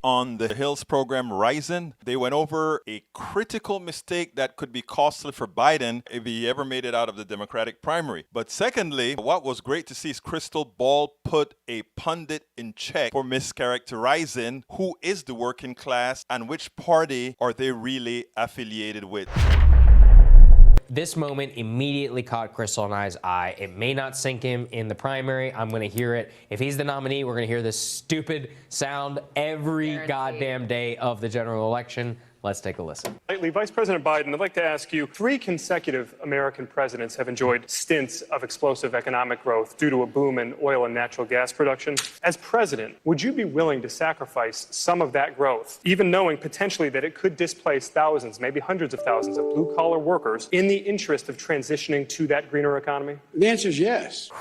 on the Hill's program Rising. They went over a critical mistake that could be costly for Biden if he ever made it out of the Democratic primary. But secondly, what was great to see is Krystal Ball put a pundit in check for mischaracterizing who is the working class and which party are they really affiliated with. This moment immediately caught Krystal and I's eye. It may not sink him in the primary. I'm going to hear it. If he's the nominee, we're going to hear this stupid sound every goddamn day of the general election. Let's take a listen. Lately, Vice President Biden, I'd like to ask you, 3 consecutive American presidents have enjoyed stints of explosive economic growth due to a boom in oil and natural gas production. As president, would you be willing to sacrifice some of that growth, even knowing potentially that it could displace thousands, maybe hundreds of thousands of blue-collar workers in the interest of transitioning to that greener economy? The answer is yes.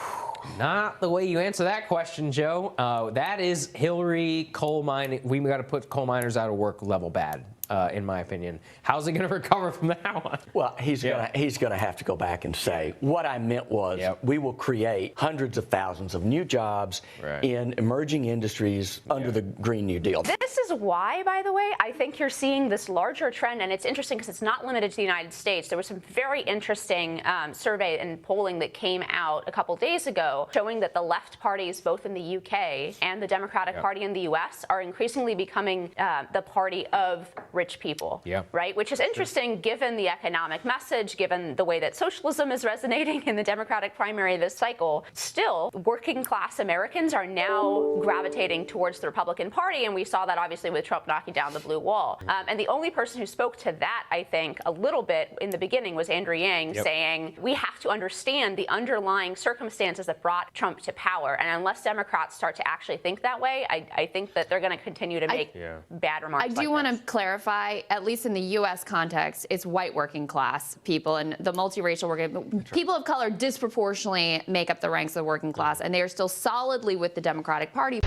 Not the way you answer that question, Joe. That is Hillary coal mining. We got to put coal miners out of work level bad. In my opinion. How's he going to recover from that one? Well, he's gonna have to go back and say, what I meant was we will create hundreds of thousands of new jobs in emerging industries under the Green New Deal. This is why, by the way, I think you're seeing this larger trend, and it's interesting because it's not limited to the United States. There was some very interesting survey and polling that came out a couple days ago showing that the left parties, both in the UK and the Democratic Party in the US, are increasingly becoming the party of rich people, right? Which is interesting given the economic message, given the way that socialism is resonating in the Democratic primary this cycle. Still, working class Americans are now gravitating towards the Republican Party, and we saw that obviously with Trump knocking down the blue wall. And the only person who spoke to that, I think, a little bit in the beginning was Andrew Yang saying, we have to understand the underlying circumstances that brought Trump to power. And unless Democrats start to actually think that way, I think that they're going to continue to make bad remarks. I do want to clarify, at least in the U.S. context, it's white working class people and the multiracial working people of color disproportionately make up the ranks of the working class, and they are still solidly with the Democratic Party.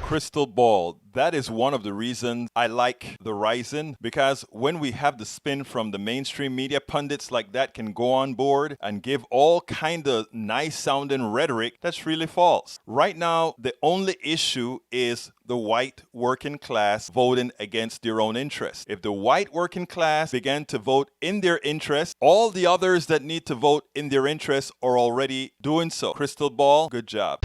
Krystal Ball, that is one of the reasons I like the Rising, because when we have the spin from the mainstream media, pundits like that can go on board and give all kind of nice sounding rhetoric that's really false. Right now, the only issue is the white working class voting against their own interests. If the white working class began to vote in their interests, all the others that need to vote in their interests are already doing so. Krystal Ball, good job.